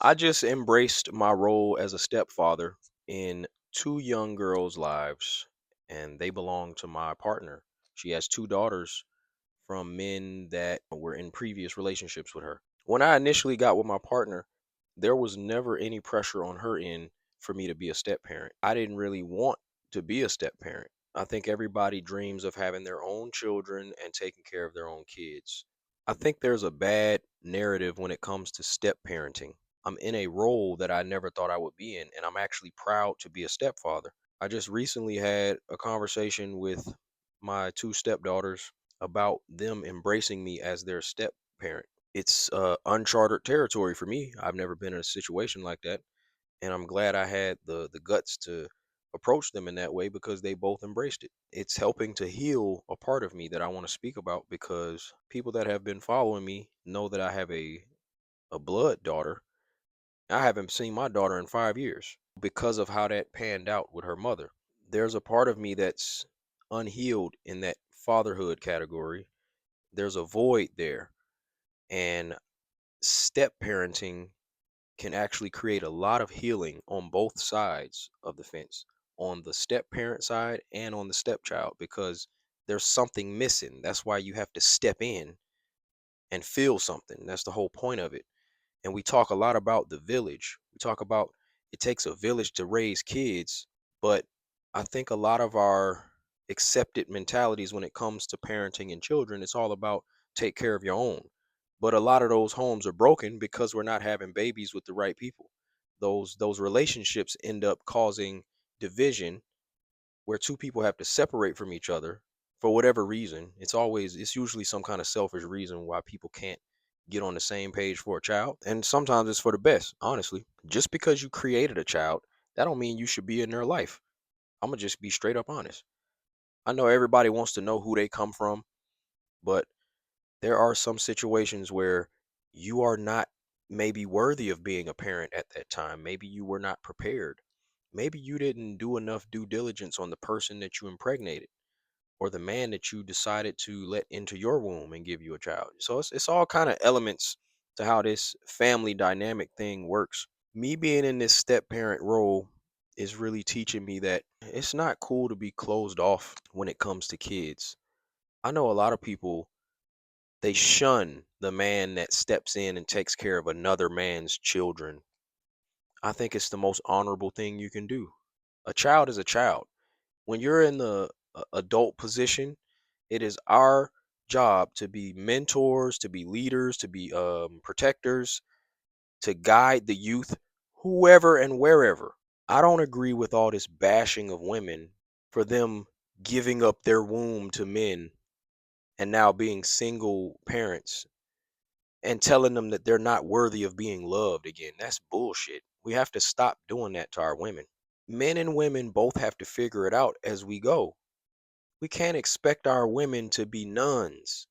I just embraced my role as a stepfather in two young girls' lives, and they belong to my partner. She has two daughters from men that were in previous relationships with her. When I initially got with my partner, there was never any pressure on her end for me to be a step parent. I didn't really want to be a step parent. I think everybody dreams of having their own children and taking care of their own kids. I think there's a bad narrative when it comes to step parenting. I'm in a role that I never thought I would be in, and I'm actually proud to be a stepfather. I just recently had a conversation with my two stepdaughters about them embracing me as their step parent. It's uncharted territory for me. I've never been in a situation like that, and I'm glad I had the guts to approach them in that way because they both embraced it. It's helping to heal a part of me that I want to speak about because people that have been following me know that I have a blood daughter. I haven't seen my daughter in 5 years because of how that panned out with her mother. There's a part of me that's unhealed in that fatherhood category. There's a void there, and step parenting can actually create a lot of healing on both sides of the fence, on the step parent side and on the stepchild, because there's something missing. That's why you have to step in and feel something. That's the whole point of it. And we talk a lot about the village. We talk about it takes a village to raise kids, but I think a lot of our accepted mentalities when it comes to parenting and children, it's all about take care of your own. But a lot of those homes are broken because we're not having babies with the right people. Those relationships end up causing division where two people have to separate from each other for whatever reason. It's usually some kind of selfish reason why people can't get on the same page for a child. And sometimes it's for the best, honestly. Just because you created a child, that don't mean you should be in their life. I'm gonna just be straight up honest. I know everybody wants to know who they come from, but there are some situations where you are not maybe worthy of being a parent at that time. Maybe you were not prepared. Maybe you didn't do enough due diligence on the person that you impregnated or the man that you decided to let into your womb and give you a child. So it's all kind of elements to how this family dynamic thing works. Me being in this step parent role is really teaching me that it's not cool to be closed off when it comes to kids. I know a lot of people, they shun the man that steps in and takes care of another man's children. I think it's the most honorable thing you can do. A child is a child. When you're in the adult position, it is our job to be mentors, to be leaders, to be protectors, to guide the youth, whoever and wherever. I don't agree with all this bashing of women for them giving up their womb to men and now being single parents and telling them that they're not worthy of being loved again. That's bullshit. We have to stop doing that to our women. Men and women both have to figure it out as we go. We can't expect our women to be nuns,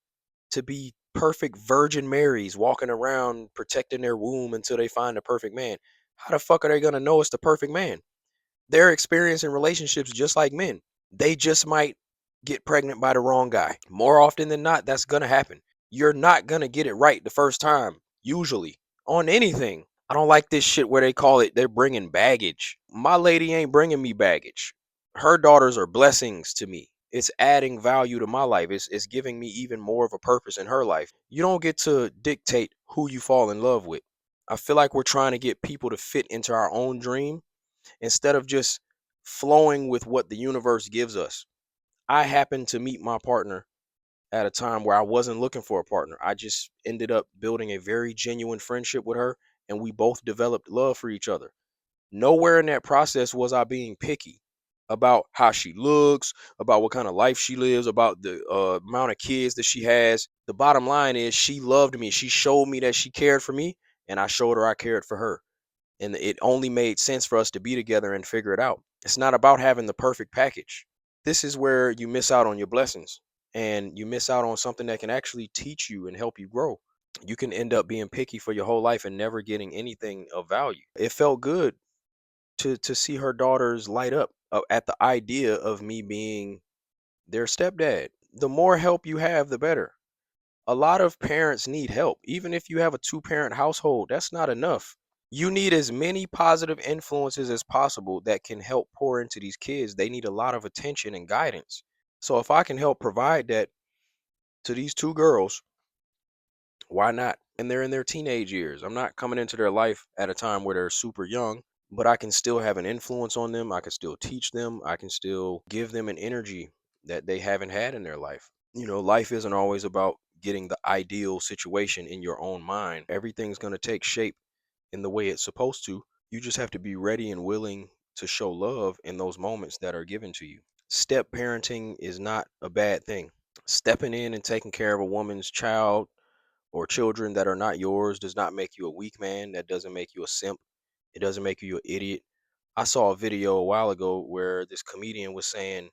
to be perfect Virgin Marys walking around protecting their womb until they find the perfect man. How the fuck are they going to know it's the perfect man? They're experiencing relationships just like men. They just might get pregnant by the wrong guy. More often than not, that's going to happen. You're not going to get it right the first time, usually, on anything. I don't like this shit where they call it they're bringing baggage. My lady ain't bringing me baggage. Her daughters are blessings to me. It's adding value to my life. It's giving me even more of a purpose in her life. You don't get to dictate who you fall in love with. I feel like we're trying to get people to fit into our own dream instead of just flowing with what the universe gives us. I happened to meet my partner at a time where I wasn't looking for a partner. I just ended up building a very genuine friendship with her, and we both developed love for each other. Nowhere in that process was I being picky about how she looks, about what kind of life she lives, about the amount of kids that she has. The bottom line is she loved me. She showed me that she cared for me, and I showed her I cared for her. And it only made sense for us to be together and figure it out. It's not about having the perfect package. This is where you miss out on your blessings and you miss out on something that can actually teach you and help you grow. You can end up being picky for your whole life and never getting anything of value. It felt good to see her daughters light up at the idea of me being their stepdad. The more help you have, the better. A lot of parents need help. Even if you have a two-parent household, that's not enough. You need as many positive influences as possible that can help pour into these kids. They need a lot of attention and guidance. So if I can help provide that to these two girls, why not? And they're in their teenage years. I'm not coming into their life at a time where they're super young, but I can still have an influence on them. I can still teach them. I can still give them an energy that they haven't had in their life. Life isn't always about getting the ideal situation in your own mind. Everything's going to take shape in the way it's supposed to. You just have to be ready and willing to show love in those moments that are given to you. Step parenting is not a bad thing. Stepping in and taking care of a woman's child or children that are not yours does not make you a weak man. That doesn't make you a simp. It doesn't make you an idiot. I saw a video a while ago where this comedian was saying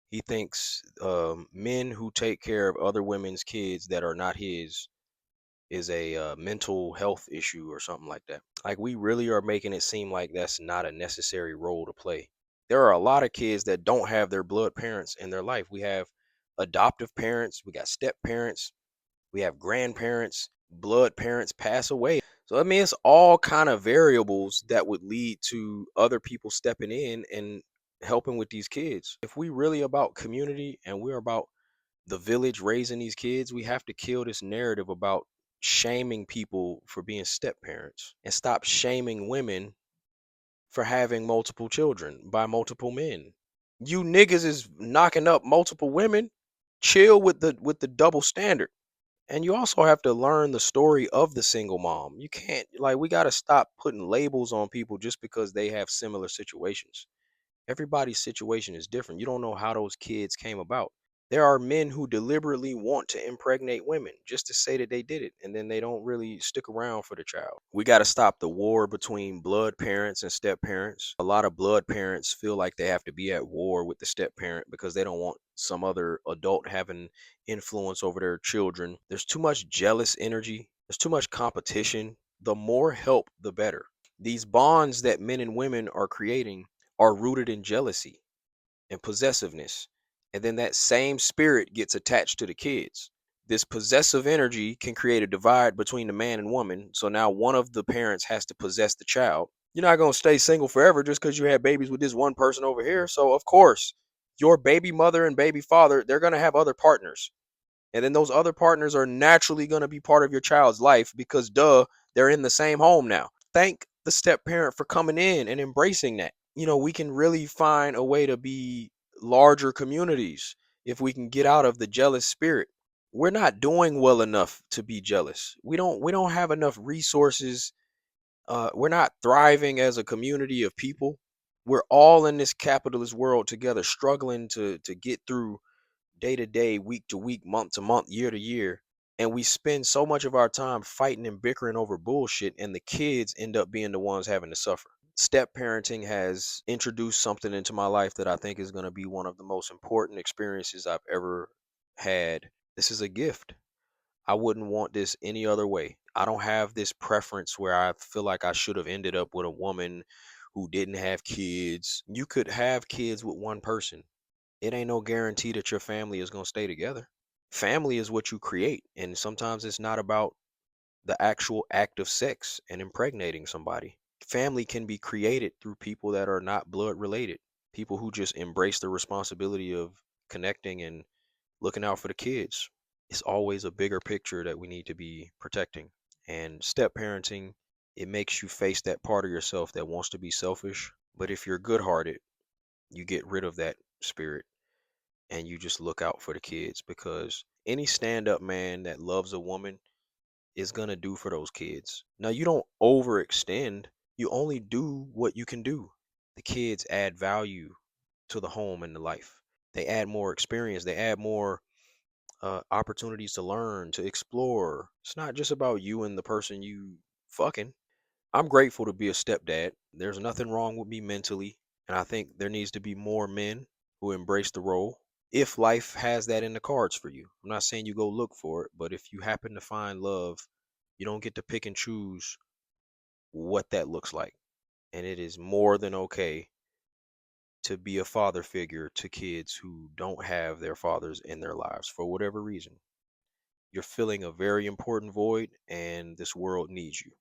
he thinks men who take care of other women's kids that are not his is a mental health issue or something like that. Like, we really are making it seem like that's not a necessary role to play. There are a lot of kids that don't have their blood parents in their life. We have adoptive parents, we got step parents, we have grandparents, blood parents pass away. So I mean, it's all kind of variables that would lead to other people stepping in and helping with these kids. If we really about community and we're about the village raising these kids, we have to kill this narrative about shaming people for being step parents and stop shaming women for having multiple children by multiple men. You niggas is knocking up multiple women. Chill with the double standard. And you also have to learn the story of the single mom. You can't, like, we got to stop putting labels on people just because they have similar situations. Everybody's situation is different. You don't know how those kids came about. There are men who deliberately want to impregnate women just to say that they did it, and then they don't really stick around for the child. We got to stop the war between blood parents and step parents. A lot of blood parents feel like they have to be at war with the step parent because they don't want some other adult having influence over their children. There's too much jealous energy, there's too much competition. The more help, the better. These bonds that men and women are creating are rooted in jealousy and possessiveness. And then that same spirit gets attached to the kids. This possessive energy can create a divide between the man and woman. So now one of the parents has to possess the child. You're not going to stay single forever just because you had babies with this one person over here. So, of course, your baby mother and baby father, they're going to have other partners. And then those other partners are naturally going to be part of your child's life because, duh, they're in the same home now. Thank the step parent for coming in and embracing that. We can really find a way to be larger communities if we can get out of the jealous spirit. We're not doing well enough to be jealous. We don't have enough resources. We're not thriving as a community of people. We're all in this capitalist world together, struggling to get through day to day, week to week, month to month, year to year. And we spend so much of our time fighting and bickering over bullshit, and the kids end up being the ones having to suffer. Step parenting has introduced something into my life that I think is going to be one of the most important experiences I've ever had. This is a gift. I wouldn't want this any other way. I don't have this preference where I feel like I should have ended up with a woman who didn't have kids. You could have kids with one person. It ain't no guarantee that your family is going to stay together. Family is what you create. And sometimes it's not about the actual act of sex and impregnating somebody. Family can be created through people that are not blood related, people who just embrace the responsibility of connecting and looking out for the kids. It's always a bigger picture that we need to be protecting. And step parenting, it makes you face that part of yourself that wants to be selfish. But if you're good hearted, you get rid of that spirit and you just look out for the kids, because any stand up man that loves a woman is going to do for those kids. Now, you don't overextend, you only do what you can do. The kids add value to the home and the life. They add more experience, they add more opportunities to learn, to explore. It's not just about you and the person you fucking. I'm grateful to be a stepdad. There's nothing wrong with me mentally. And I think there needs to be more men who embrace the role if life has that in the cards for you. I'm not saying you go look for it, but if you happen to find love, you don't get to pick and choose what that looks like. And it is more than okay to be a father figure to kids who don't have their fathers in their lives for whatever reason. You're filling a very important void, and this world needs you.